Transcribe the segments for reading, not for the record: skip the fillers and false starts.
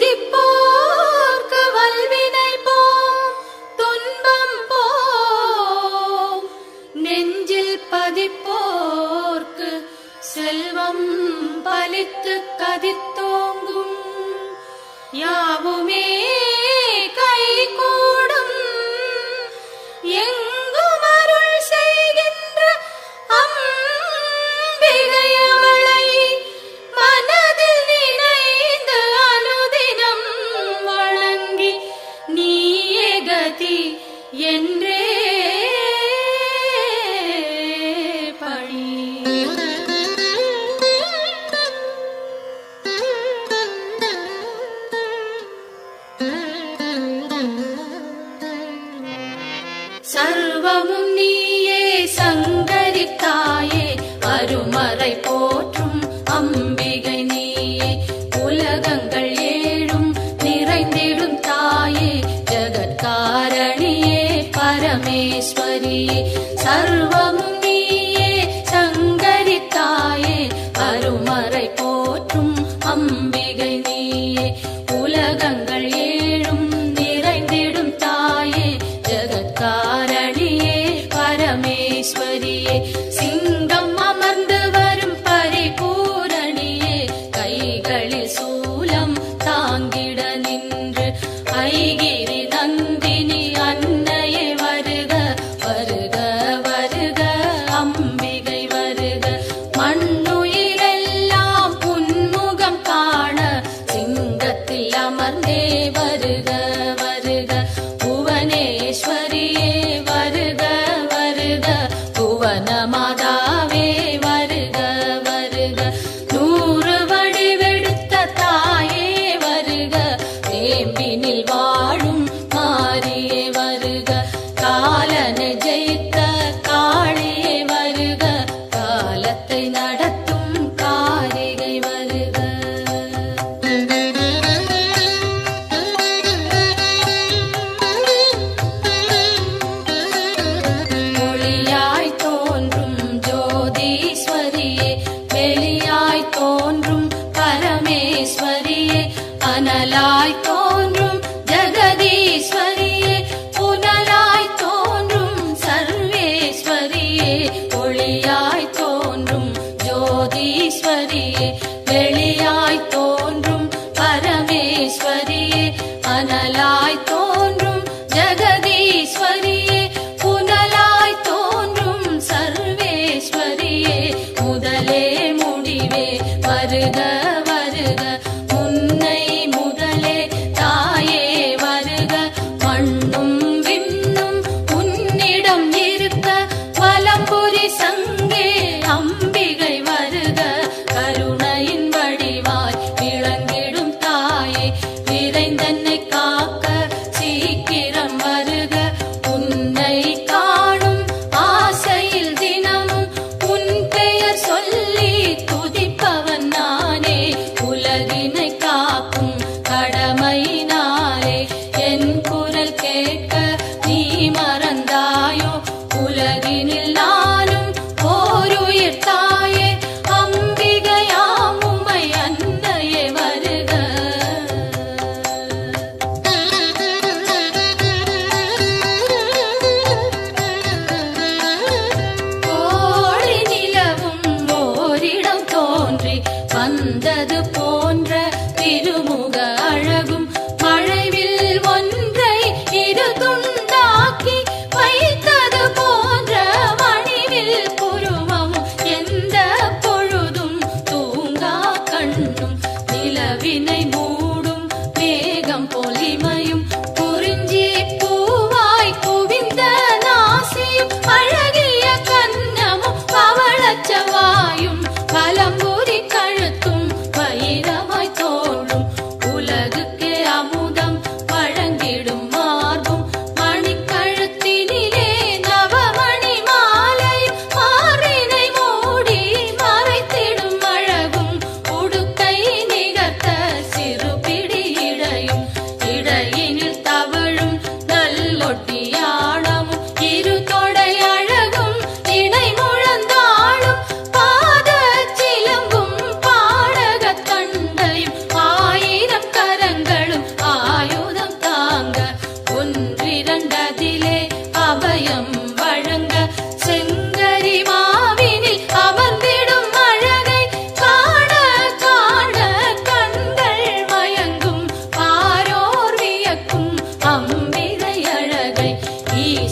துதிப்போர்க்கு வல்வினை போம் துன்பம் போம் நெஞ்சில் பதிப்போர்க்கு செல்வம் பலித்து கதித்தோங்கும் யாவுமே கைகூடும் எங்கும் அருள் செய்கின்ற அம்பிகையவளை மனதில் நினைந்து அனுதினம் வணங்கி நீயே கதி என்றே பணி. சர்வமும் நீயே சங்கரித்தாயே அருமறை போற்றும் அம்பிகை நீயே உலகங்கள் ஏழும் நிறைந்திடும் தாயே ஜகத்காரணியே பரமேஸ்வரியே சர்வமும் நீயே சங்கரித்தாயே அருமறை போற்றும் அம்பிகை நீயே உலகங்கள் ஏழும் நிறைந்திடும் தாயே ஜகத்காரணியே பரமேஸ்வரியே சிங்கம் அமர்ந்து வரும் பரிபூரணியே கைகளில் சூலம் தாங்கிட நின்று ஐகிரி நந்தினி அன்னையே வருக வருக வருக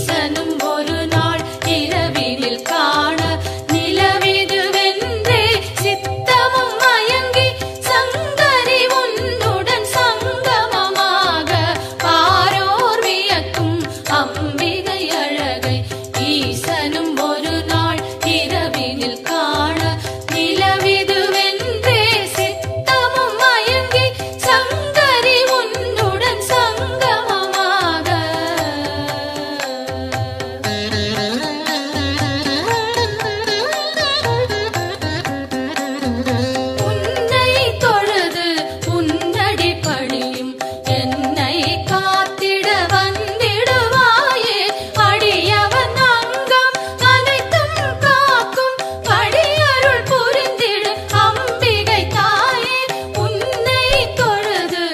ஈசனும் ஒரு நாள் இரவினில் காண நிலவிதுவென்றே சித்தமும் மயங்கி சங்கரி உன்னுடன் சங்கமமாக பாரோர் வியக்கும் அம்பிகை அழகை ஈசனும் ஒரு நாள் இரவினில் காண நிலவிதுவென்றே சித்தமும் மயங்கி சங்கரி உன்னுடன் சங்கமமாக உன்னை தொழுது உன்னடி பணியும் என்னை காத்திட வந்திடுவாயே அடியவன் அங்கம் அனைத்தும் காக்கும் படியருள் புரிந்திடு அம்பிகை தாயே உன்னை தொழுது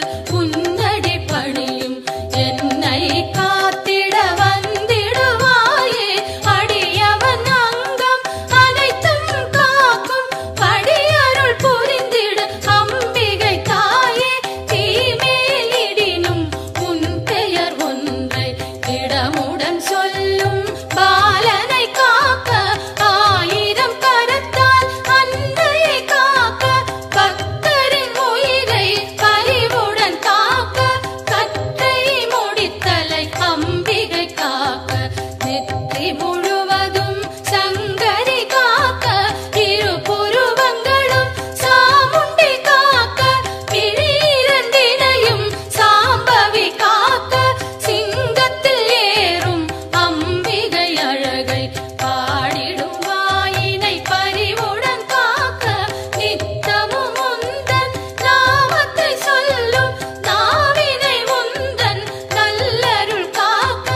உன்னடி பணியும் என்னை காத்திட வந்திடுவாயே அடியவன் அங்கம் அனைத்தும் காக்கும் படியருள் புரிந்திடு அம்பிகை தாயே தீமேலிடினும் உன் பெயர் ஒன்றை இடமுடன் சொல்லும் பாலனை காக்க ஆயிரம் கரத்தால் அன்னையை காக்க பக்தரின் உயிரை பரிவுடன் காக்க கற்றை முடித்தலை அம்பிகை காக்க நெற்றி முழுவதும் சங்கரி காக்க இரு புருவங்களும் சாமுண்டி காக்க பிழிரண்டினையும் சாம்பவி காக்க சிங்கத்தில் ஏறும் அம்பிகை அழகை பாடிடும் வாயினை பரிவுடன் காக்க நித்தமும் உந்தன் நாமத்தை சொல்லும் நாவினை உந்தன் நல்லருள் காக்க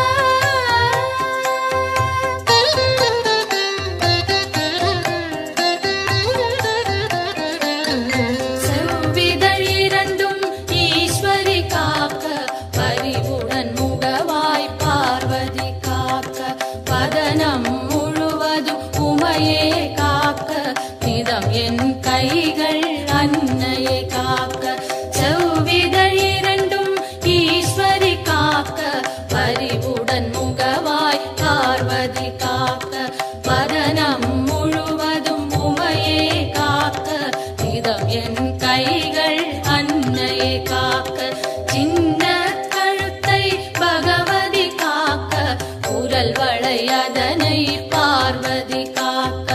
செவ்விதழ் இரண்டும் ஈஸ்வரி காக்க பரிவுடன் முகவாய் பார்வதி காக்க பதனம் முழுவதும் உமையே காக்க நிதம் என் கைகள் அன்னையை காக்க செவ்விதழ் இரண்டும் ஈஸ்வரி காக்க பரிவுடன் முகவாய் பார்வதி காக்க பதனம் முழுவதும் உமையே காக்க நிதம் என் கைகள் அன்னையை காக்க சின்ன கழுத்தை பகவதி காக்க குரல் வளையதனை பார்வதி காக்க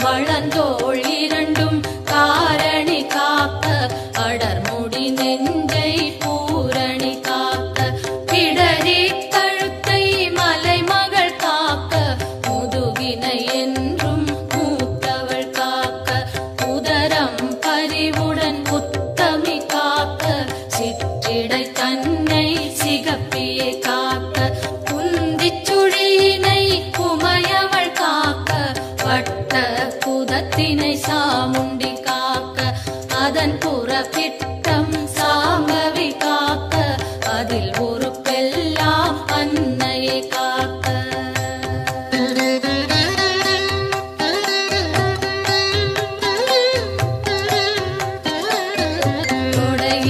வளந்தோள் இரண்டும் காரணி காக்க அடர்முடி நெஞ்சை பூரணி காக்க பிடரி கழுத்தை மலைமகள் காக்க முதுகினை என்றும் மூத்தவள் காக்க உதரம் பரிவுடன் உத்தமி காக்க சிற்றிடை தன்னை சிகப்பியை காக்க குந்திச் சுழியினை உமையவள் காக்க வட்ட குதத்தினை சாமுண்டி காக்க அதன் புறப்பிட்டம் சாம்பவி காக்க அதில் ஒரு பெல்லாம் அன்னையை காக்க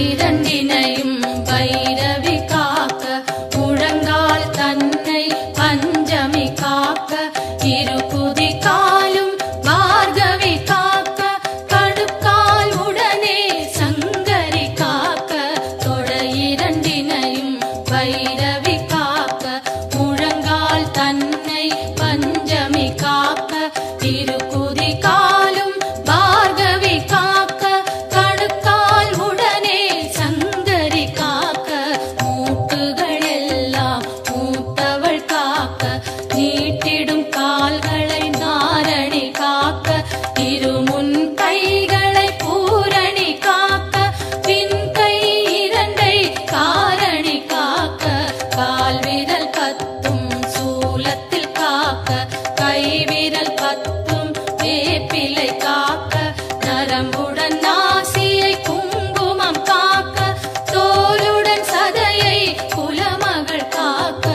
இரண்டினையும் பைரவி காக்க முழங்கால் தன்னை பஞ்சமி காக்க இரு குதி காலும் பார்கவி காக்க கடுக்கால் உடனே சங்கரி காக்க தொட இரண்டினையும் பைரவி காக்க முழங்கால் தன்னை பஞ்சமி காக்க இரு குதி காலும் பார்கவி காக்க கடுக்கால் உடனே சங்கரி காக்க மூட்டுகள் எல்லாம் மூத்தவள் காக்க நீட்டிடும் கால்களை நாரணி காக்க இருமுன் கைகளை பூரணி காக்க பின் கை இரண்டை காரணி காக்க கால் விரல் பத்தும் சூலத்தில் காக்க கை விரல் பத்தும் வேப்பிலை காக்க நரம்புடன் நாசியை குங்குமம் காக்க தோலுடன் சதையை குலமகள் காக்க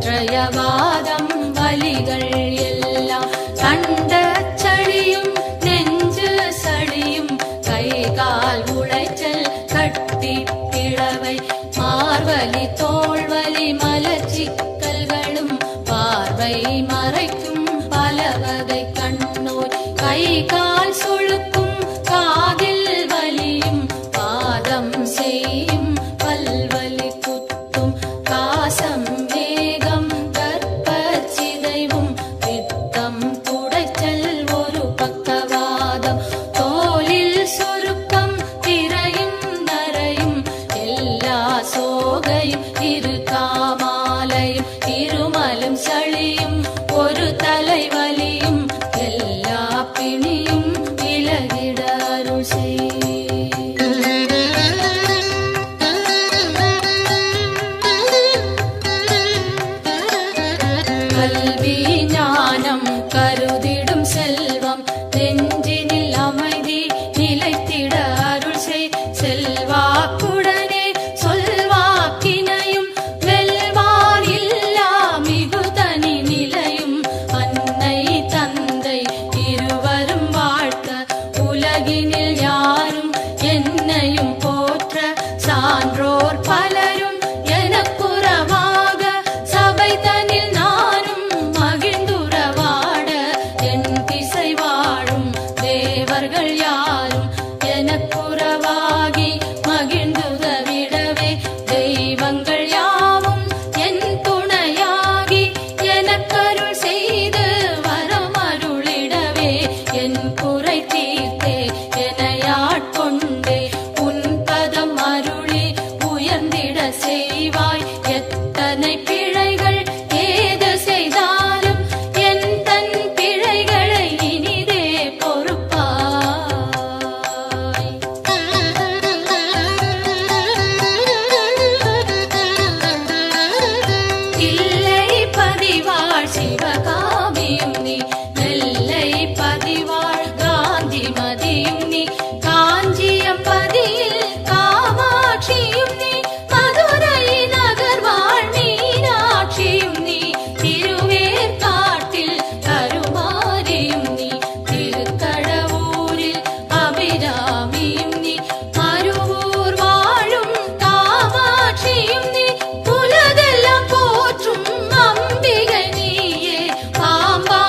கற்றயவாதம் வலிகள் எல்லாம் கண்ட சளியும் நெஞ்சு சளியும் கை கால் உளைச்சல் கட்டி பிளவை மார்வலி தோள்வலி மலச்சிக்கல்களும் பார்வை மறைக்கும் பலவகை கண்ணோய் கை கால் சுழுக்கும் காதில் வலியும் பாதம் செய்யும் பல்வலி குத்தும் காசம் வேகம் கற்பச்சிதைவும் பித்தம் துடைச்சல் ஒரு பக்கவாதம் தோலில் சுருக்கம் திரையும் நரையும் எல்லா சோகையும் இரு காமாலையும் இருமலும் சளியும் ஒரு தலைவலியும் எல்லா பிணியும் விலகிட அருள் செய். கல்வி ஞானம் கருதிடும் செல்வம் நெஞ்சினில் அமைதி நிலைத்திட அருள் செய். செல்வாக்குடனே சொல்வாக்கினையும் வெல்வார் இல்லா மிகு தனி நிலையும் அன்னை தந்தை இருவரும் வாழ்த்த உலகினில் யாரும் என்னையும் போற்ற சான்றோர் பலரும் எனக்குறவாக சபை தனில் நானும் மகிழ்ந்துறவாட என் திசை வாழும் தேவர்கள் யாரும் எனக்குறவாகி மகிழ்ந்துதவிடவே தெய்வங்கள் யாவும் என் துணையாகி எனக்கருள் செய்து வரம் அருளிடவே என் குறை தீர்த்தே எனையாட்கொண்டே உன் பதம் அருளி உயர்ந்திட செய்வாய். எத்தனை பிழைகள் ஏது செய்தாலும் என் தன் பிழைகளை இனிதே பொறுப்பாய். இல்லை பதிவாழ் சிவகாமியும் நீ நெல்லை பதிவாழ் காந்தி மதியும் நீ காஞ்சியம் பதியில் காமாட்சியும் நீ மதுரை நகர் வாழ் மீனாட்சியும் நீ திருவேற்காட்டில் கருமாரியும் நீ திருக்கடவூரில் அபிராமியும் நீ மருவூர் வாழும் காமாட்சியும் நீ உலகெல்லாம் போற்றும் அம்பிகை நீயே பாம்பா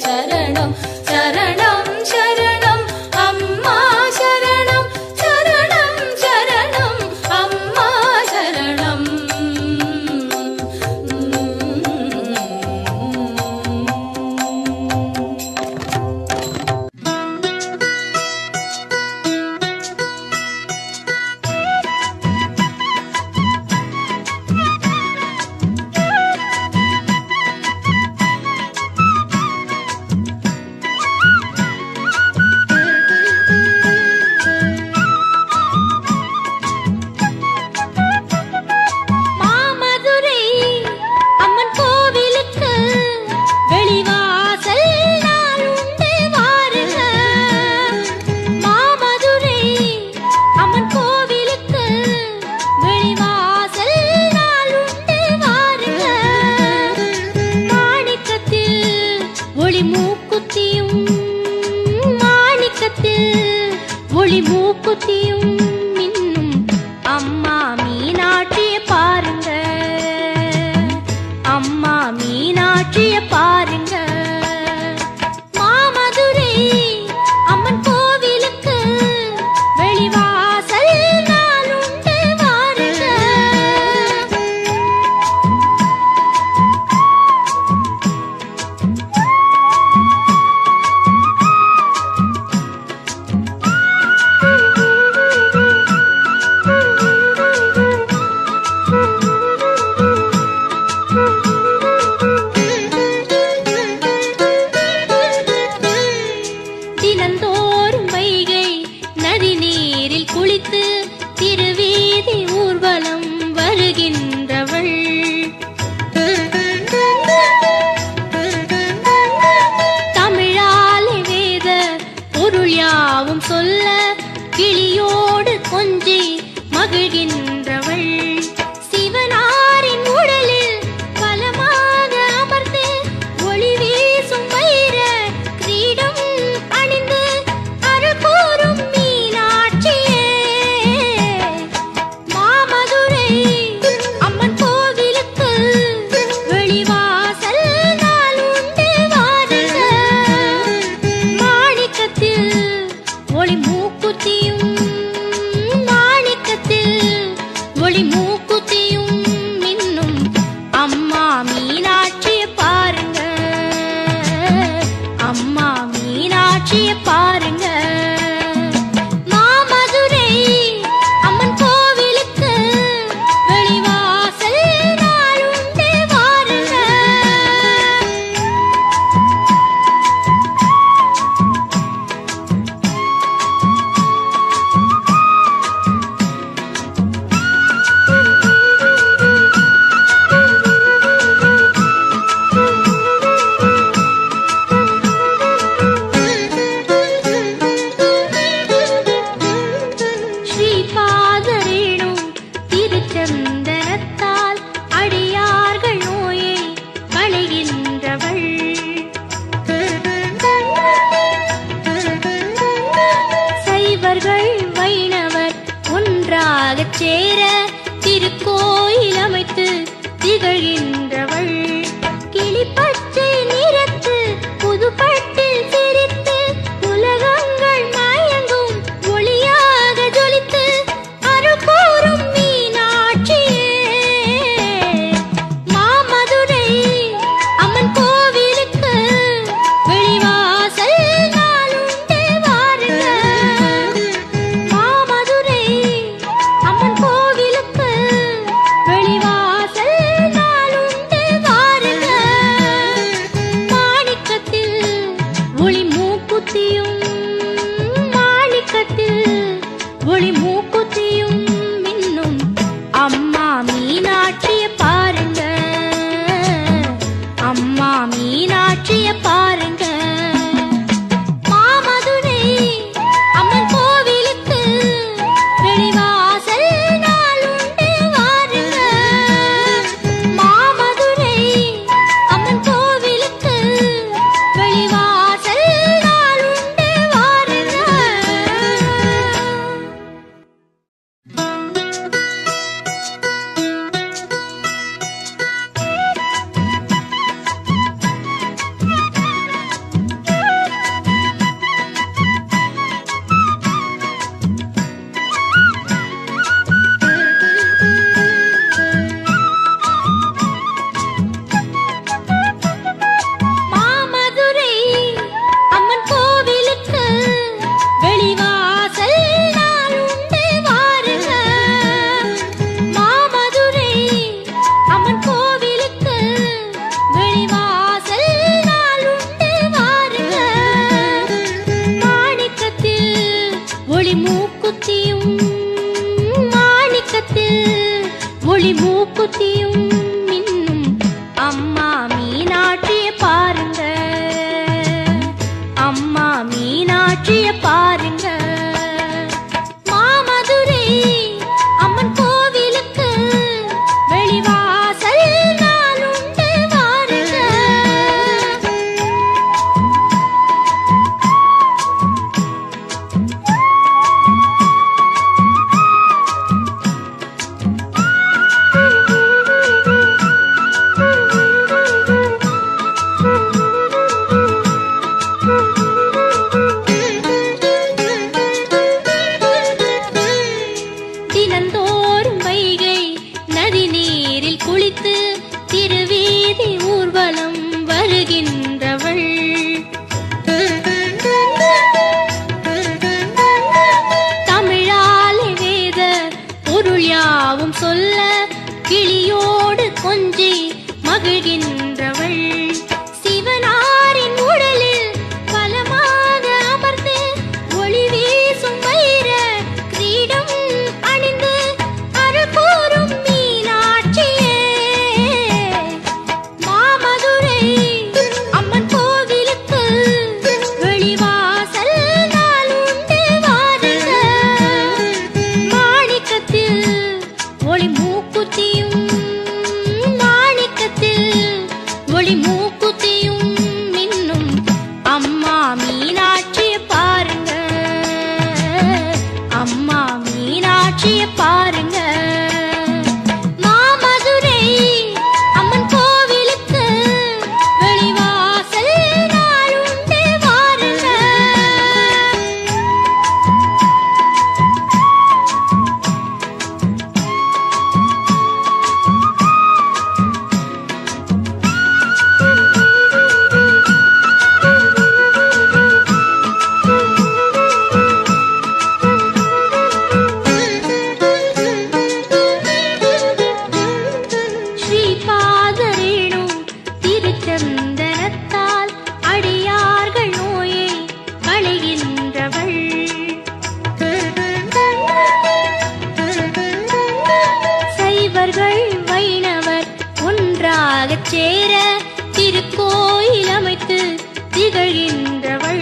சரணம் சரணம் சரணம் அம்மா சரணம் சரணம் சரணம் அம்மா சரணம். மூக்குத்தியும் மின்னும் அம்மா மீனாட்சிய பாருங்க, அம்மா மீனாட்சிய பாருங்க. மாமதுரை அம்மன் கோவிலுக்கு வெளிவாசல் நாளுண்டு வாருங்க. தினந்தோறும் வைகை நதி நீரில் குளித்து திருவீதி ஊர்வலம் வருகின்றவள். தமிழாலே வேத பொருள் யாவும் சொல்ல கிளியோடு கொஞ்சி மகிழ்கின்றவள். சிவனாரின் உடலில் பலமாக அமர்ந்து ஒளி வீசும் வைர கிரீடம் அணிந்து அருள் கூறும் மீனாட்சியே. மாமதுரை அம்மன் கோவிலுக்கு வெளிவாசல் நாளுண்டு வாருங்க. மாணிக்கத்தில் ஒளி மூக்குத்தியும், மாணிக்கத்தில் ஒளி மூக்குத்தியும் மின்னும் அம்மா மீனாட்சிய பாருங்க, அம்மா மீனாட்சிய பாருங்க. மாமதுரை அம்மன் கோவிலுக்கு வெளிவாசல் நாளுண்டு வாருங்க. ஸ்ரீபாதரேணும் திருச்சந்தனத்தால் அடியார்கள் நோயை களைகின்றவள். சைவர்கள் வைணவர் ஒன்றாகச் சேர திருக்கோயில் அமைத்து திகழ்கின்றவள். கிளிப்பச்சை நிறத்து புதுப்பட்டில் சிரித்து உலகங்கள் மயங்கும் ஒளியாக ஜொலித்து அருள் கூறும் மீனாட்சியே. மாமதுரை அம்மன் கோவிலுக்கு வெளிவாசல் நாளுண்டு வாருங்க. மாமதுரை அம்மன் கோவிலுக்கு வெளிவாசல் நாளுண்டு மீனாட்சிய பாருங்க. மாமதுரை அம்மன் கோவிலுக்கு வெளிவாசல் நாளுண்டு வாருங்க. தினந்தோறும் வைகை நதி நீரில் குளித்து திருவீதி ஊர்வலம் வருகின்றவள். தமிழாலே வேத பொருள் யாவும் சொல்ல கிளியோடு கொஞ்சி மகிழ்கின்றவள். சிவனாரின் உடலில் பலமாக அமர்ந்து ஒளி வீசும் வைர கிரீடம் அணிந்து அருள் கூறும் மீனாட்சியே. மாமதுரை அம்மன் கோவிலுக்கு வெளிவாசல் நாளுண்டு வாருங்க. மாணிக்கத்தில் ஒளி மூக்குத்தியும் ஒளி மூக்குத்தியும் மின்னும் அம்மா மீனாட்சிய பாருங்க. அம்மா மீனாட்சிய பாருங்க. மாமதுரை அம்மன் கோவிலுக்கு வெளிவாசல் நாளுண்டு வாருங்க. ஸ்ரீபாதரேணு திருச்சந்தனத்தால் அடியார்கள் நோயை களைகின்றவள். சைவர்கள் வைணவர் ஒன்றாகச் சேர திருக்கோயில் அமைத்து திகழ்கின்றவள்.